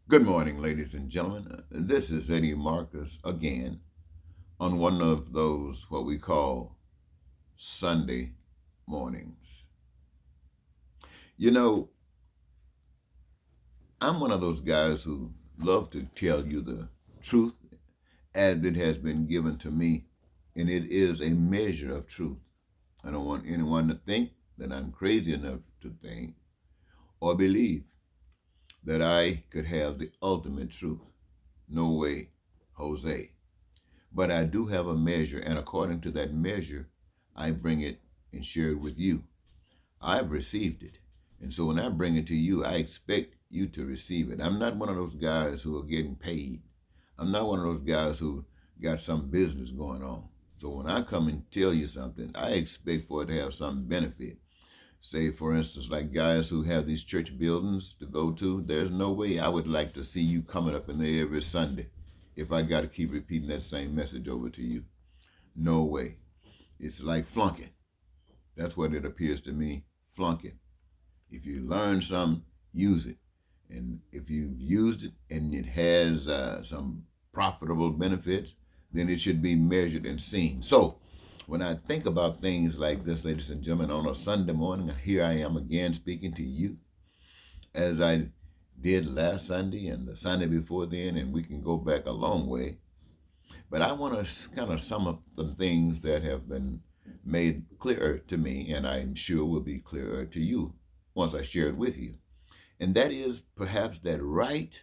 Good morning, ladies and gentlemen. This is Eddie Marcus again on one of those what we call Sunday mornings. You know, I'm one of those guys who love to tell you the truth as it has been given to me, and it is a measure of truth. I don't want anyone to think that I'm crazy enough to think or believe that I could have the ultimate truth. No way, Jose. But I do have a measure, and according to that measure, I bring it and share it with you. I've received it. And so when I bring it to you, I expect you to receive it. I'm not one of those guys who are getting paid. I'm not one of those guys who got some business going on. So when I come and tell you something, I expect for it to have some benefit. Say, for instance, like guys who have these church buildings to go to, there's no way I would like to see you coming up in there every Sunday if I got to keep repeating that same message over to you. No way. It's like flunking. That's what it appears to me, flunking. If you learn something, use it. And if you've used it and it has some profitable benefits, then it should be measured and seen. So when I think about things like this, ladies and gentlemen, on a Sunday morning, here I am again speaking to you as I did last Sunday and the Sunday before then, and we can go back a long way. But I want to kind of sum up some things that have been made clearer to me, and I'm sure will be clearer to you once I share it with you. And that is perhaps that right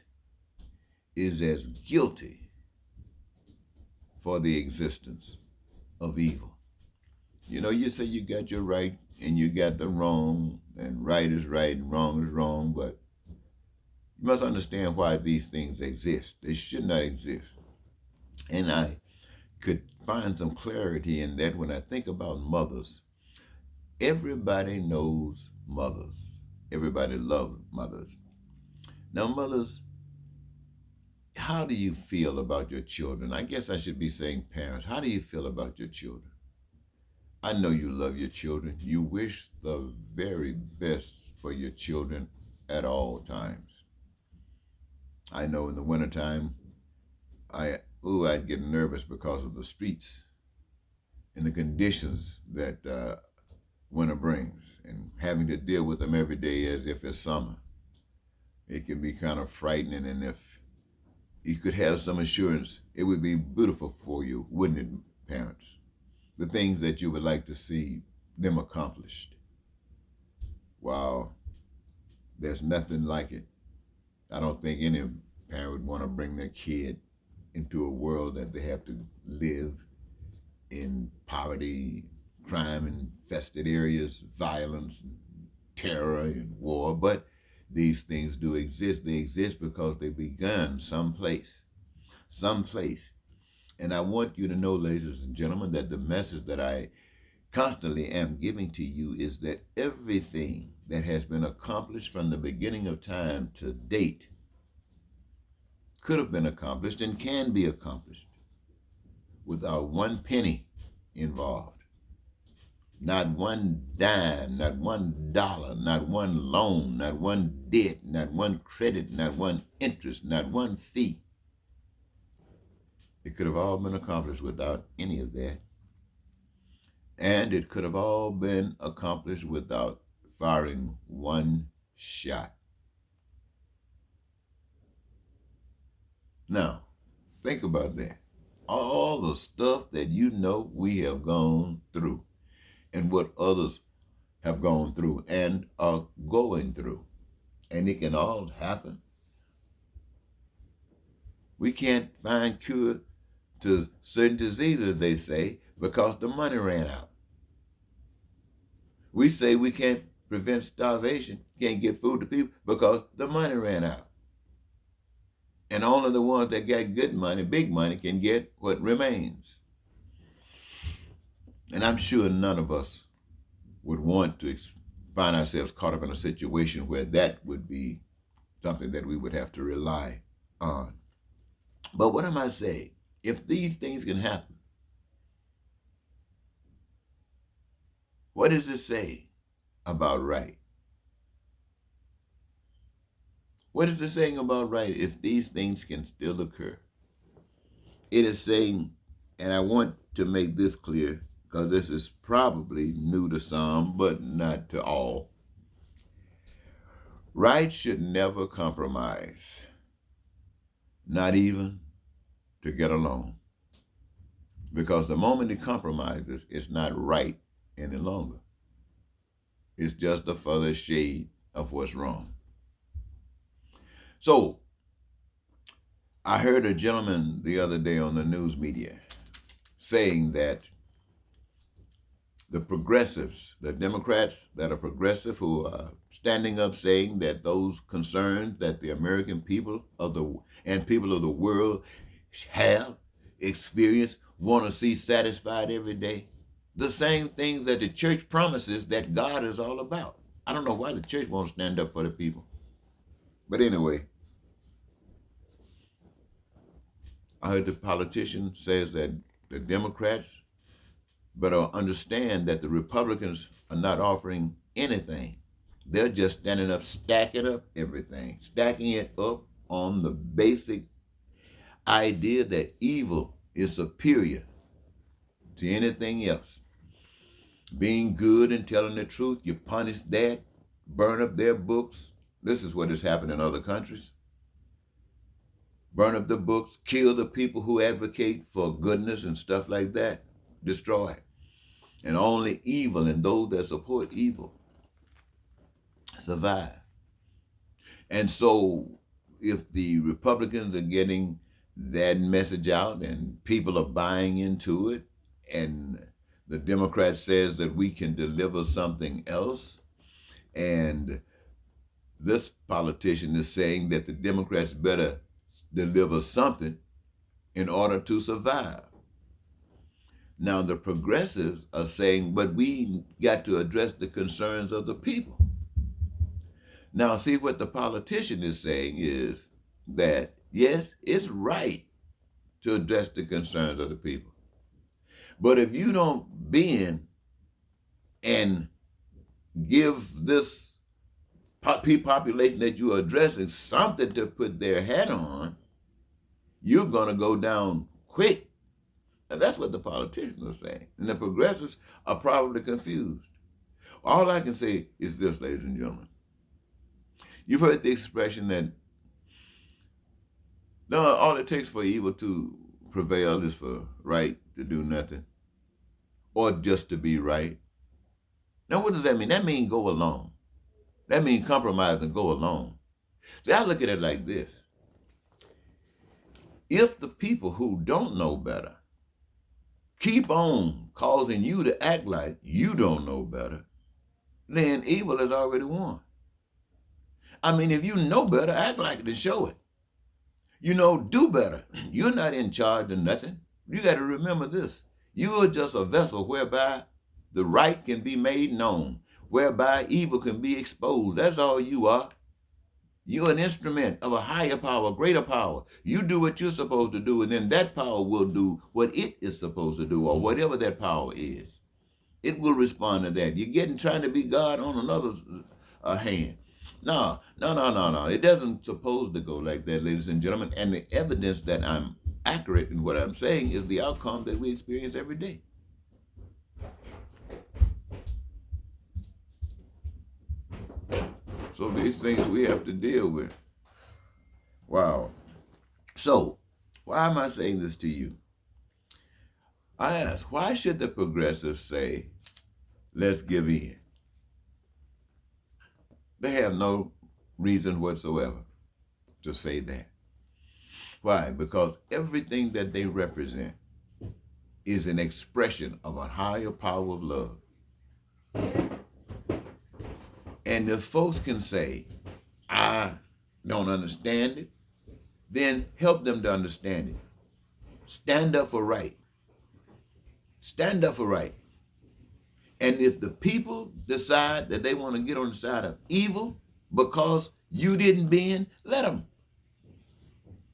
is as guilty for the existence of evil. You know, you say you got your right and you got the wrong, and right is right and wrong is wrong, but you must understand why these things exist. They should not exist. And I could find some clarity in that when I think about mothers. Everybody knows mothers. Everybody loves mothers. Now, mothers, how do you feel about your children? I guess I should be saying parents. How do you feel about your children? I know you love your children. You wish the very best for your children at all times. I know in the wintertime, I'd get nervous because of the streets and the conditions that winter brings and having to deal with them every day as if it's summer. It can be kind of frightening, and if you could have some assurance, it would be beautiful for you, wouldn't it, parents? The things that you would like to see them accomplished. Wow, there's nothing like it. I don't think any parent would want to bring their kid into a world that they have to live in poverty, crime infested areas, violence, and terror, and war. But these things do exist. They exist because they begun someplace. Someplace. And I want you to know, ladies and gentlemen, that the message that I constantly am giving to you is that everything that has been accomplished from the beginning of time to date could have been accomplished and can be accomplished without one penny involved. Not one dime, not $1, not one loan, not one debt, not one credit, not one interest, not one fee. It could have all been accomplished without any of that. And it could have all been accomplished without firing one shot. Now, think about that. All the stuff that you know we have gone through and what others have gone through and are going through. And it can all happen. We can't find cure to certain diseases, they say, because the money ran out. We say we can't prevent starvation, can't get food to people because the money ran out. And only the ones that got good money, big money, can get what remains. And I'm sure none of us would want to find ourselves caught up in a situation where that would be something that we would have to rely on. But what am I saying? If these things can happen, what does it say about right? What is it saying about right? If these things can still occur, it is saying, and I want to make this clear because this is probably new to some, but not to all. Right should never compromise, not even to get along. Because the moment it compromises, it's not right any longer. It's just a further shade of what's wrong. So, I heard a gentleman the other day on the news media saying that the progressives, the Democrats that are progressive, who are standing up saying that those concerns that the American people and people of the world have experienced, want to see satisfied every day, the same things that the church promises that God is all about. I don't know why the church won't stand up for the people. But anyway, I heard the politician says that the Democrats better understand that the Republicans are not offering anything. They're just standing up, stacking up everything, stacking it up on the basic idea that evil is superior to anything else. Being good and telling the truth, you punish that, burn up their books. This is what has happened in other countries. Burn up the books, kill the people who advocate for goodness and stuff like that, destroy. And only evil and those that support evil survive. And so if the Republicans are getting that message out and people are buying into it, and the Democrat says that we can deliver something else, and this politician is saying that the Democrats better deliver something in order to survive. Now, the progressives are saying, but we got to address the concerns of the people. Now, see, what the politician is saying is that, yes, it's right to address the concerns of the people. But if you don't bend and give this population that you're addressing something to put their hat on, you're going to go down quick. And that's what the politicians are saying. And the progressives are probably confused. All I can say is this, ladies and gentlemen. You've heard the expression that no, all it takes for evil to prevail is for right to do nothing, or just to be right. Now, what does that mean? That means go along. That means compromise and go along. See, I look at it like this. If the people who don't know better keep on causing you to act like you don't know better, then evil has already won. I mean, if you know better, act like it and show it. Do better. You're not in charge of nothing. You got to remember this. You are just a vessel whereby the right can be made known, whereby evil can be exposed. That's all you are. You're an instrument of a higher power, greater power. You do what you're supposed to do, and then that power will do what it is supposed to do, or whatever that power is. It will respond to that. You're trying to be God on another's hand. No. It doesn't supposed to go like that, ladies and gentlemen. And the evidence that I'm accurate in what I'm saying is the outcome that we experience every day. So these things we have to deal with. Wow. So, why am I saying this to you? I ask, why should the progressives say, let's give in? They have no reason whatsoever to say that. Why? Because everything that they represent is an expression of a higher power of love. And if folks can say, I don't understand it, then help them to understand it. Stand up for right. Stand up for right. And if the people decide that they want to get on the side of evil because you didn't bend, let them.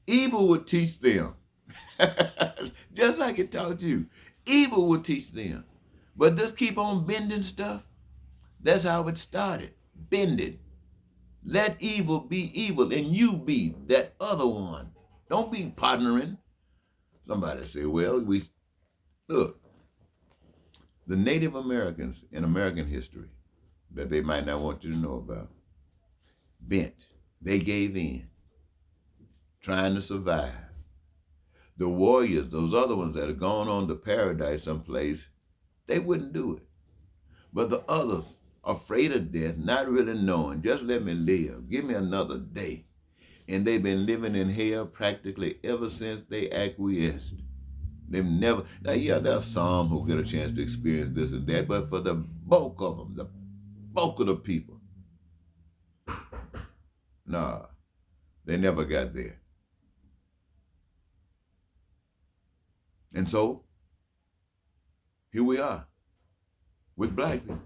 Evil will teach them. Just like it taught you. Evil will teach them. But just keep on bending stuff. That's how it started. Bending. Let evil be evil and you be that other one. Don't be partnering. Somebody say, well, we look, the Native Americans in American history that they might not want you to know about, bent. They gave in, trying to survive. The warriors, those other ones that have gone on to paradise someplace, they wouldn't do it. But the others, afraid of death, not really knowing, just let me live, give me another day. And they've been living in hell practically ever since they acquiesced. They've never, now yeah, there's some who get a chance to experience this and that, but for the bulk of them, the bulk of the people, nah, they never got there. And so, here we are, with black people.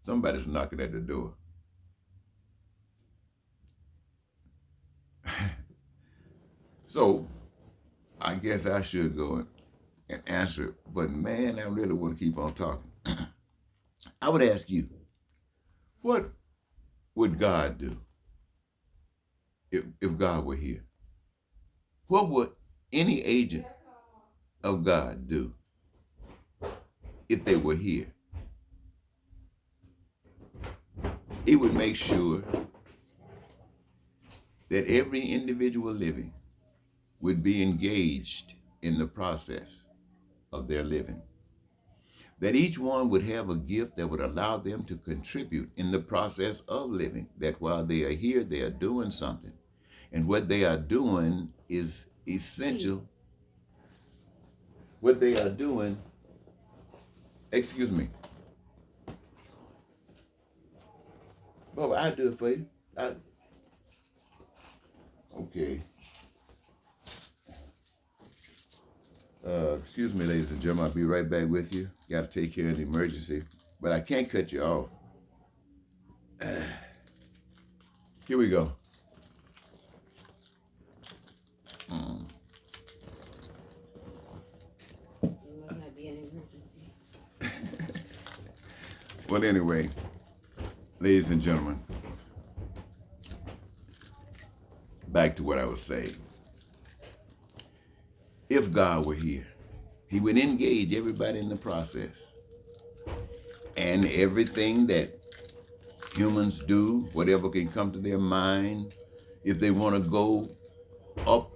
Somebody's knocking at the door. So, I guess I should go and answer it, but man, I really want to keep on talking. I would ask you, what would God do if God were here? What would any agent of God do if they were here? He would make sure that every individual living would be engaged in the process of their living. That each one would have a gift that would allow them to contribute in the process of living. That while they are here, they are doing something. And what they are doing is essential. What they are doing, excuse me. Bubba, I'll do it for you. Okay. Excuse me, ladies and gentlemen. I'll be right back with you. Got to take care of an emergency, but I can't cut you off. Here we go. Well, anyway, ladies and gentlemen, back to what I was saying. If God were here, he would engage everybody in the process. And everything that humans do, whatever can come to their mind, if they want to go up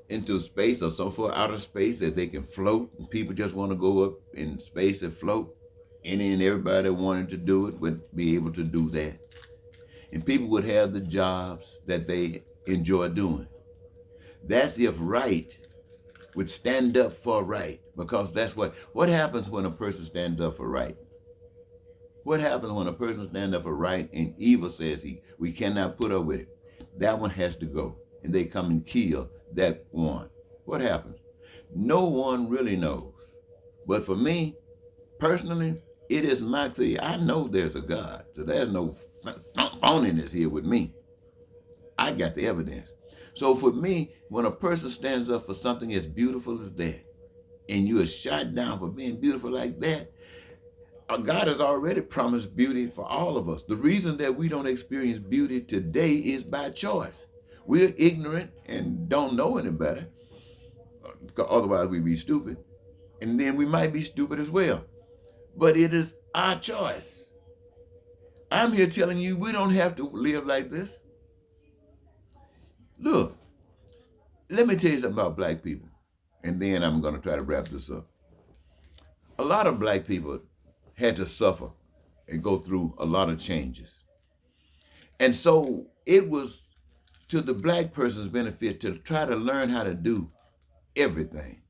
into space or so far out of space that they can float, and people just want to go up in space and float, any and everybody that wanted to do it would be able to do that. And people would have the jobs that they enjoy doing. That's if right would stand up for right, because that's what happens when a person stands up for right. What happens when a person stands up for right and evil says we cannot put up with it? That one has to go, and they come and kill that one. What happens? No one really knows. But for me, personally, it is my thing. I know there's a God, so there's no phoniness here with me. I got the evidence. So for me, when a person stands up for something as beautiful as that, and you are shot down for being beautiful like that, God has already promised beauty for all of us. The reason that we don't experience beauty today is by choice. We're ignorant and don't know any better. Otherwise, we'd be stupid. And then we might be stupid as well. But it is our choice. I'm here telling you we don't have to live like this. Look, let me tell you something about black people, and then I'm going to try to wrap this up. A lot of black people had to suffer and go through a lot of changes. And so it was to the black person's benefit to try to learn how to do everything.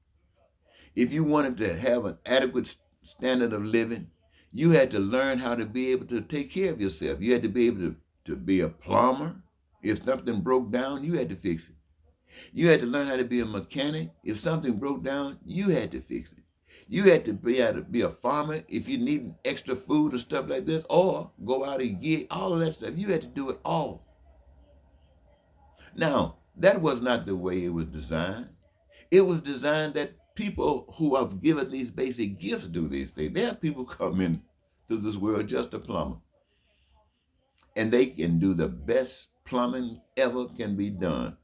If you wanted to have an adequate standard of living, you had to learn how to be able to take care of yourself. You had to be able to be a plumber. If something broke down, you had to fix it. You had to learn how to be a mechanic. If something broke down, you had to fix it. You had to be able to be a farmer if you needed extra food or stuff like this, or go out and get all of that stuff. You had to do it all. Now, that was not the way it was designed. It was designed that people who have given these basic gifts do these things. There are people come into this world just a plumber. and they can do the best plumbing ever can be done.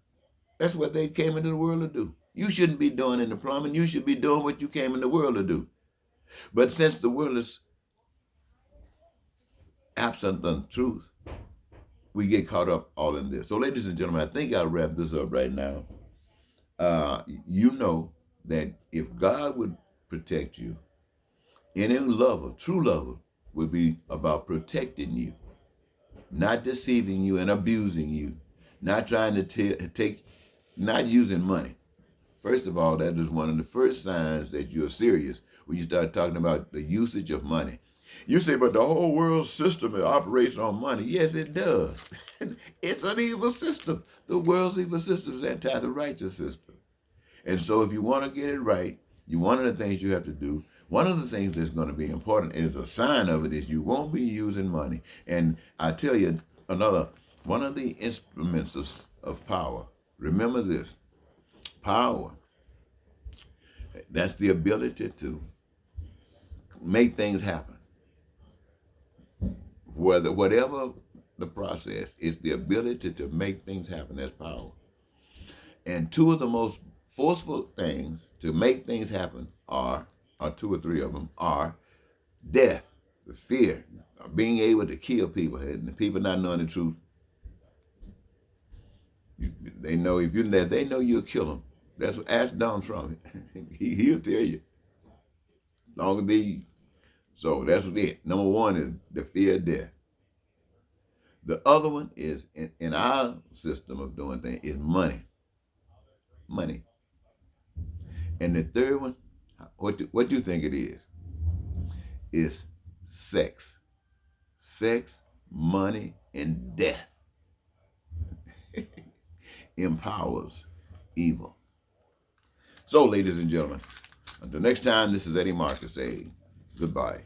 That's what they came into the world to do. You shouldn't be doing in the plumbing. You should be doing what you came in the world to do. But since the world is absent of truth, we get caught up all in this. So, ladies and gentlemen, I think I'll wrap this up right now. You know that if God would protect you, any lover, true lover, would be about protecting you, not deceiving you and abusing you, not trying to take, not using money. First of all, that is one of the first signs that you're serious when you start talking about the usage of money. You say, but the whole world system operates on money. Yes, it does. It's an evil system. The world's evil system is anti the righteous system. And so if you want to get it right, one of the things you have to do, one of the things that's going to be important is a sign of it is you won't be using money. And I tell you, one of the instruments of power, remember this, power, that's the ability to make things happen. Whatever the process, is the ability to make things happen. That's power. And two of the most forceful things to make things happen are, or two or three of them, are death, the fear of being able to kill people, and the people not knowing the truth. They know if you're there, they know you'll kill them. That's what, ask Donald Trump. He'll tell you. Long as they, so that's what it. Number one is the fear of death. The other one is in our system of doing things is money. Money. And the third one, what do you think it is? Is sex. Sex, money, and death empowers evil. So, ladies and gentlemen, until next time, this is Eddie Marcus saying goodbye.